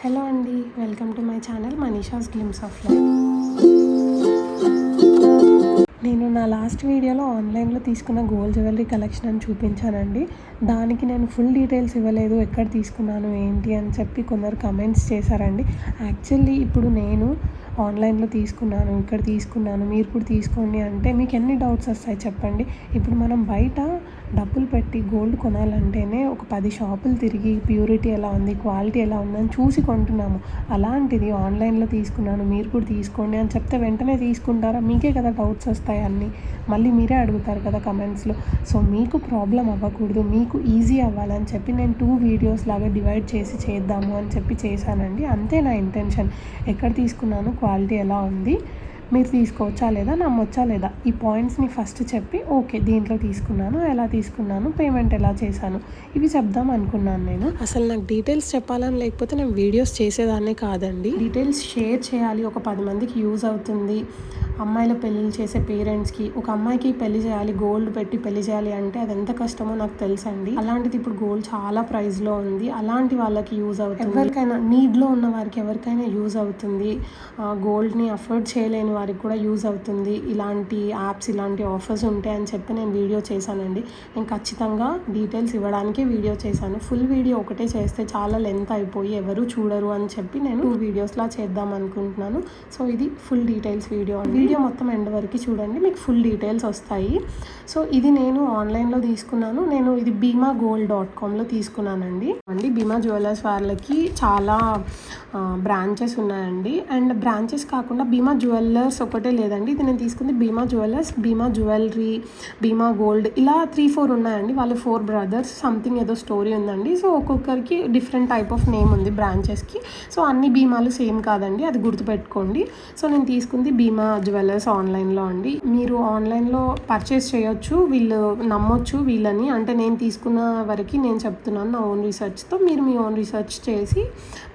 Hello అండి, welcome to my channel Manisha's glimpse of life. నేను నా లాస్ట్ వీడియోలో ఆన్లైన్లో తీసుకున్న గోల్డ్ జ్యువెలరీ కలెక్షన్ అని చూపించానండి. దానికి నేను ఫుల్ డీటెయిల్స్ ఇవ్వలేదు, ఎక్కడ తీసుకున్నాను ఏంటి అని చెప్పి కొందరు కమెంట్స్ చేశారండి. యాక్చువల్లీ ఇప్పుడు నేను ఆన్లైన్లో తీసుకున్నాను, ఇక్కడ తీసుకున్నాను, మీరు కూడా తీసుకోండి అంటే మీకు ఎన్ని డౌట్స్ వస్తాయి చెప్పండి. ఇప్పుడు మనం బయట డబ్బులు పెట్టి గోల్డ్ కొనాలంటేనే ఒక 10 షాపులు తిరిగి ప్యూరిటీ ఎలా ఉంది, క్వాలిటీ ఎలా ఉందని చూసి కొంటున్నాము. అలాంటిది ఆన్లైన్లో తీసుకున్నాను, మీరు కూడా తీసుకోండి అని చెప్తే వెంటనే తీసుకుంటారా? మీకే కదా డౌట్స్ వస్తాయి అన్నీ, మళ్ళీ మీరే అడుగుతారు కదా కమెంట్స్లో. సో మీకు ప్రాబ్లం అవ్వకూడదు, మీకు ఈజీ అవ్వాలని చెప్పి నేను 2 వీడియోస్ లాగా డివైడ్ చేసి చేద్దాము అని చెప్పి చేశానండి. అంతే నా ఇంటెన్షన్. ఎక్కడ తీసుకున్నాను, క్వాలిటీ ఎలా ఉంది, మీరు తీసుకోవచ్చా లేదా, నమ్మొచ్చా లేదా, ఈ పాయింట్స్ని ఫస్ట్ చెప్పి ఓకే దీంట్లో తీసుకున్నాను, ఎలా తీసుకున్నాను, పేమెంట్ ఎలా చేశాను, ఇవి చెప్దాం అనుకున్నాను. నేను అసలు నాకు డీటెయిల్స్ చెప్పాలని లేకపోతే నేను వీడియోస్ చేసేదాన్నే కాదండి. డీటెయిల్స్ షేర్ చేయాలి, ఒక 10 మందికి యూజ్ అవుతుంది. అమ్మాయిల పెళ్ళిళ్ళు చేసే పేరెంట్స్కి, ఒక అమ్మాయికి పెళ్లి చేయాలి, గోల్డ్ పెట్టి పెళ్లి చేయాలి అంటే అది ఎంత కష్టమో నాకు తెలుసండి. అలాంటిది ఇప్పుడు గోల్డ్ చాలా ప్రైస్లో ఉంది, అలాంటి వాళ్ళకి యూజ్ అవుతుంది. ఎవరికైనా నీడ్లో ఉన్న వారికి ఎవరికైనా యూజ్ అవుతుంది. గోల్డ్ని అఫోర్డ్ చేయలేని వారికి కూడా యూజ్ అవుతుంది. ఇలాంటి యాప్స్, ఇలాంటి ఆఫర్స్ ఉంటాయని చెప్పి నేను వీడియో చేశానండి. నేను ఖచ్చితంగా డీటెయిల్స్ ఇవ్వడానికి వీడియో చేశాను. ఫుల్ వీడియో ఒకటే చేస్తే చాలా లెంత్ అయిపోయి ఎవరు చూడరు అని చెప్పి నేను 2 వీడియోస్లా చేద్దాం అనుకుంటున్నాను. సో ఇది ఫుల్ డీటెయిల్స్ వీడియో అండి. వీడియో మొత్తం ఎండ్ వరకు చూడండి, మీకు ఫుల్ డీటెయిల్స్ వస్తాయి. సో ఇది నేను ఆన్లైన్లో తీసుకున్నాను. నేను ఇది BeemaGold.comలో తీసుకున్నానండి. భీమా జ్యువెలర్స్ వాళ్ళకి చాలా బ్రాంచెస్ ఉన్నాయండి. అండ్ బ్రాంచెస్ కాకుండా భీమా జ్యువెలర్స్ ఒకటే లేదండి. ఇది నేను తీసుకుంది భీమా జ్యువెలర్స్, భీమా జ్యువెలరీ, భీమా గోల్డ్, ఇలా 3-4 ఉన్నాయండి. వాళ్ళు 4 బ్రదర్స్ సంథింగ్ ఏదో స్టోరీ ఉందండి. సో ఒక్కొక్కరికి డిఫరెంట్ టైప్ ఆఫ్ నేమ్ ఉంది బ్రాంచెస్కి. సో అన్ని భీమాలు సేమ్ కాదండి, అది గుర్తుపెట్టుకోండి. సో నేను తీసుకుంది భీమా జ్యువెలర్స్ ఆన్లైన్లో అండి. మీరు ఆన్లైన్లో పర్చేస్ చేయొచ్చు, వీళ్ళు నమ్మొచ్చు వీళ్ళని. అంటే నేను తీసుకున్న వరకు నేను చెప్తున్నాను నా ఓన్ రీసెర్చ్తో, మీరు మీ ఓన్ రీసెర్చ్ చేసి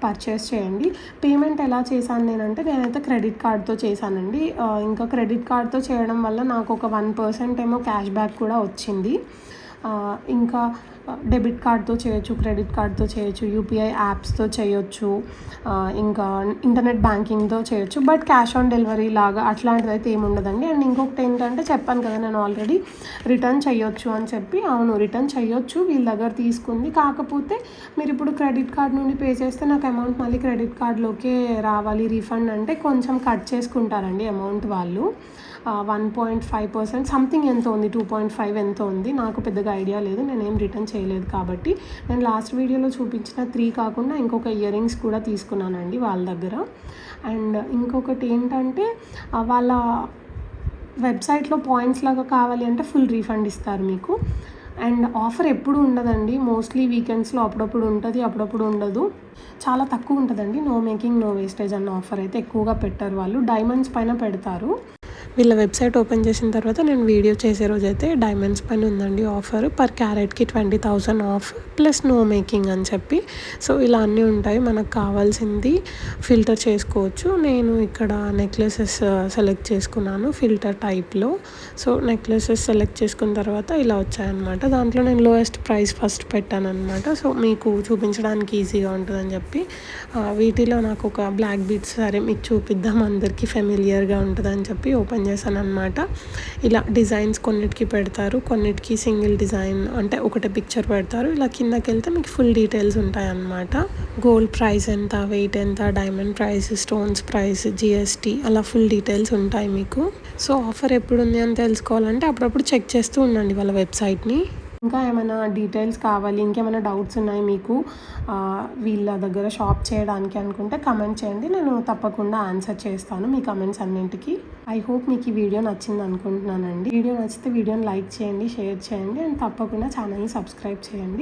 పర్చేస్ చేయండి. పేమెంట్ ఎలా చేశాను నేనైతే క్రెడిట్ కార్డ్తో చేశానండి. ఇంకా క్రెడిట్ కార్డ్తో చేయడం వల్ల నాకు ఒక 1% ఏమో క్యాష్ బ్యాక్ కూడా వచ్చింది. ఇంకా డెబిట్ కార్డ్తో చేయొచ్చు, క్రెడిట్ కార్డ్తో చేయొచ్చు, యూపీఐ యాప్స్తో చేయొచ్చు, ఇంకా ఇంటర్నెట్ బ్యాంకింగ్తో చేయొచ్చు. బట్ క్యాష్ ఆన్ డెలివరీ లాగా అట్లాంటిది అయితే ఏమి ఉండదండి. అండ్ ఇంకొకటి ఏంటంటే చెప్పాను కదా నేను ఆల్రెడీ, రిటర్న్ చేయొచ్చు అని చెప్పి. అవును, రిటర్న్ చేయొచ్చు వీళ్ళ దగ్గర తీసుకుంది. కాకపోతే మీరు ఇప్పుడు క్రెడిట్ కార్డ్ నుండి పే చేస్తే నాకు అమౌంట్ మళ్ళీ క్రెడిట్ కార్డ్లోకే రావాలి రీఫండ్ అంటే కొంచెం కట్ చేసుకుంటారండి అమౌంట్ వాళ్ళు. 1.5% సంథింగ్ ఎంత ఉంది, 2.5 ఎంత ఉంది, నాకు పెద్దగా ఐడియా లేదు, నేనేం రిటర్న్ చేయలేదు. కాబట్టి నేను లాస్ట్ వీడియోలో చూపించిన 3 కాకుండా ఇంకొక ఇయర్ రింగ్స్ కూడా తీసుకున్నానండి వాళ్ళ దగ్గర. అండ్ ఇంకొకటి ఏంటంటే వాళ్ళ వెబ్సైట్లో పాయింట్స్ లాగా కావాలి అంటే ఫుల్ రీఫండ్ ఇస్తారు మీకు. అండ్ ఆఫర్ ఎప్పుడు ఉండదండి, మోస్ట్లీ వీకెండ్స్లో అప్పుడప్పుడు ఉంటుంది, అప్పుడప్పుడు ఉండదు. చాలా తక్కువ ఉంటుందండి. నో మేకింగ్ నో వేస్టేజ్ అన్న ఆఫర్ అయితే ఎక్కువగా పెట్టారు వాళ్ళు. డైమండ్స్ పైన పెడతారు. వీళ్ళ వెబ్సైట్ ఓపెన్ చేసిన తర్వాత నేను వీడియో చేసే రోజైతే డైమండ్స్ పైన ఉందండి ఆఫర్. పర్ క్యారెట్కి 20,000 ఆఫ్ ప్లస్ నో మేకింగ్ అని చెప్పి. సో ఇలా అన్నీ ఉంటాయి, మనకు కావాల్సింది ఫిల్టర్ చేసుకోవచ్చు. నేను ఇక్కడ నెక్లెసెస్ సెలెక్ట్ చేసుకున్నాను ఫిల్టర్ టైప్లో. సో నెక్లెసెస్ సెలెక్ట్ చేసుకున్న తర్వాత ఇలా వచ్చాయన్నమాట. దాంట్లో నేను లోయెస్ట్ ప్రైస్ ఫస్ట్ పెట్టాను అనమాట. సో మీకు చూపించడానికి ఈజీగా ఉంటుందని చెప్పి వీటిలో నాకు ఒక బ్లాక్ బీడ్స్ సరే మీకు చూపిద్దాం, అందరికీ ఫెమిలియర్గా ఉంటుందని చెప్పి ఓపెన్ చేశాను అనమాట. ఇలా డిజైన్స్ కొన్నిటికి పెడతారు, కొన్నిటికి సింగిల్ డిజైన్ అంటే ఒకటే పిక్చర్ పెడతారు. ఇలా కిందకి వెళ్తే మీకు ఫుల్ డీటెయిల్స్ ఉంటాయన్నమాట. గోల్డ్ ప్రైస్ ఎంత, వెయిట్ ఎంత, diamond price, stones price, GST, అలా ఫుల్ డీటెయిల్స్ ఉంటాయి మీకు. సో ఆఫర్ ఎప్పుడు ఉంది అని తెలుసుకోవాలంటే అప్పుడప్పుడు చెక్ చేస్తూ ఉండండి వాళ్ళ వెబ్సైట్ని. ఇంకా ఏమైనా డీటెయిల్స్ కావాలి, ఇంకేమైనా డౌట్స్ ఉన్నాయి మీకు వీళ్ళ దగ్గర షాప్ చేయడానికి అనుకుంటే కమెంట్ చేయండి, నేను తప్పకుండా ఆన్సర్ చేస్తాను మీ కమెంట్స్ అన్నింటికి. ఐ హోప్ మీకు ఈ వీడియో నచ్చింది అనుకుంటున్నానండి. వీడియో నచ్చితే వీడియోని లైక్ చేయండి, షేర్ చేయండి, అండ్ తప్పకుండా ఛానల్ని సబ్స్క్రైబ్ చేయండి.